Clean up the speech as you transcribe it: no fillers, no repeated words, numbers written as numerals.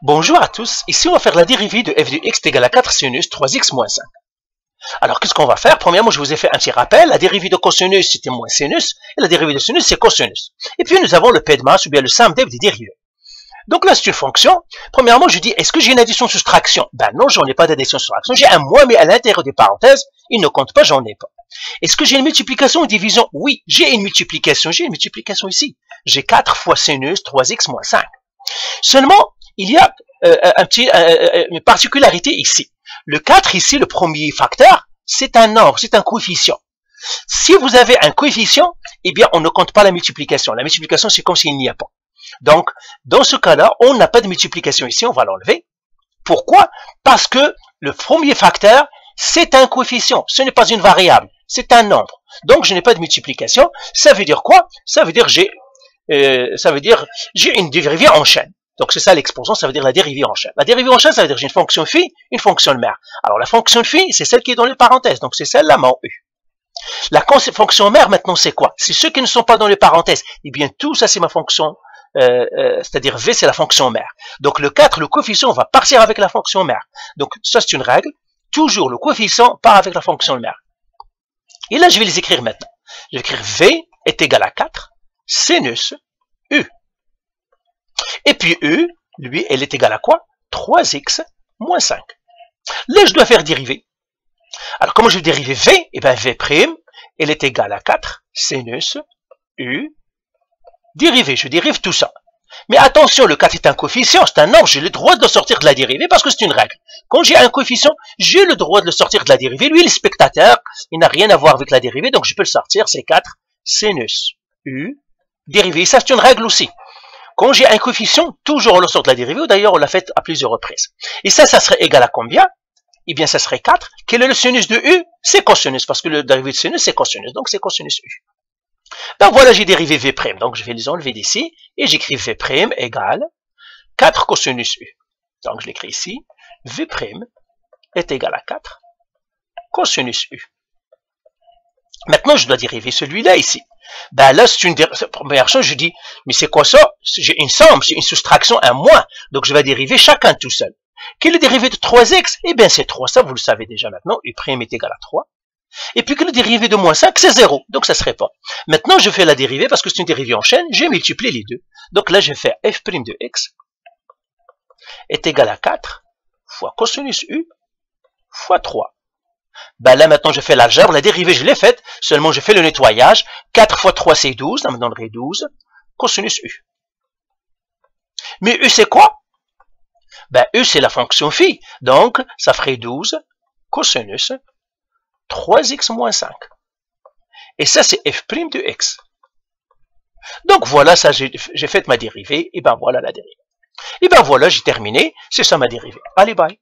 Bonjour à tous, ici on va faire la dérivée de f de x est égal à 4 sinus 3x moins 5. Alors qu'est-ce qu'on va faire? Premièrement, je vous ai fait un petit rappel, la dérivée de cosinus c'était moins sinus, et la dérivée de sinus c'est cosinus. Et puis nous avons le p de masse ou bien le somme des dérivés. Donc là c'est une fonction, premièrement je dis, est-ce que j'ai une addition-soustraction? Ben non, j'en ai pas d'addition-soustraction, j'ai un moins mais à l'intérieur des parenthèses, il ne compte pas, j'en ai pas. Est-ce que j'ai une multiplication ou division? Oui, j'ai une multiplication ici. J'ai 4 fois sinus 3x moins 5. Seulement, il y a une particularité ici. Le 4 ici, le premier facteur, c'est un nombre, c'est un coefficient. Si vous avez un coefficient, eh bien, on ne compte pas la multiplication. La multiplication, c'est comme s'il n'y a pas. Donc, dans ce cas-là, on n'a pas de multiplication ici, on va l'enlever. Pourquoi? Parce que le premier facteur, c'est un coefficient, ce n'est pas une variable, c'est un nombre. Donc, je n'ai pas de multiplication. Ça veut dire quoi? Ça veut dire j'ai une dérivée en chaîne. Donc c'est ça l'expression, ça veut dire la dérivée en chaîne. La dérivée en chaîne, ça veut dire j'ai une fonction phi, une fonction mère. Alors la fonction phi, c'est celle qui est dans les parenthèses, donc c'est celle-là, mon u. La fonction mère, maintenant, c'est quoi? C'est ceux qui ne sont pas dans les parenthèses. Eh bien, tout ça, c'est ma fonction, c'est-à-dire v, c'est la fonction mère. Donc le 4, le coefficient, va partir avec la fonction mère. Donc ça, c'est une règle. Toujours le coefficient part avec la fonction mère. Et là, je vais les écrire maintenant. Je vais écrire v est égal à 4 sinus u. Et puis u, lui, elle est égale à quoi? 3x moins 5. Là, je dois faire dériver. Alors, comment je vais dériver v? Eh bien, v', elle est égale à 4 sinus u. Dérivé, je dérive tout ça. Mais attention, le 4 est un coefficient, c'est un nombre, j'ai le droit de le sortir de la dérivée parce que c'est une règle. Quand j'ai un coefficient, j'ai le droit de le sortir de la dérivée. Lui, le spectateur, il n'a rien à voir avec la dérivée, donc je peux le sortir, c'est 4 sinus u. Dérivé, ça c'est une règle aussi. Quand j'ai un coefficient, toujours on le sort de la dérivée, d'ailleurs on l'a fait à plusieurs reprises. Et ça serait égal à combien? Eh bien, ça serait 4. Quel est le sinus de u? C'est cosinus, parce que le dérivé de sinus, c'est cosinus, donc c'est cosinus u. Donc voilà, j'ai dérivé v', donc je vais les enlever d'ici, et j'écris v' égale 4 cosinus u. Donc je l'écris ici, v' est égal à 4 cosinus u. Maintenant, je dois dériver celui-là ici. Ben là, c'est une première chose, je dis, mais c'est quoi ça? J'ai une somme, c'est une soustraction, un moins. Donc, je vais dériver chacun tout seul. Quel est le dérivé de 3x? Eh bien, c'est 3, ça, vous le savez déjà maintenant. U' est égal à 3. Et puis, quel est le dérivé de moins 5? C'est 0. Donc, ça ne serait pas. Maintenant, je fais la dérivée, parce que c'est une dérivée en chaîne, je multiplie les deux. Donc là, je fais f' de x est égal à 4 fois cosinus u fois 3. Ben là, maintenant, je fais l'algèbre. La dérivée, je l'ai faite. Seulement, je fais le nettoyage. 4 fois 3, c'est 12. Ça me donnerait 12. Cosinus u. Mais u, c'est quoi? Ben, u, c'est la fonction phi. Donc, ça ferait 12 cosinus 3x moins 5. Et ça, c'est f' de x. Donc, voilà, ça, j'ai fait ma dérivée. Et ben, voilà la dérivée. Et ben, voilà, j'ai terminé. C'est ça ma dérivée. Allez, bye.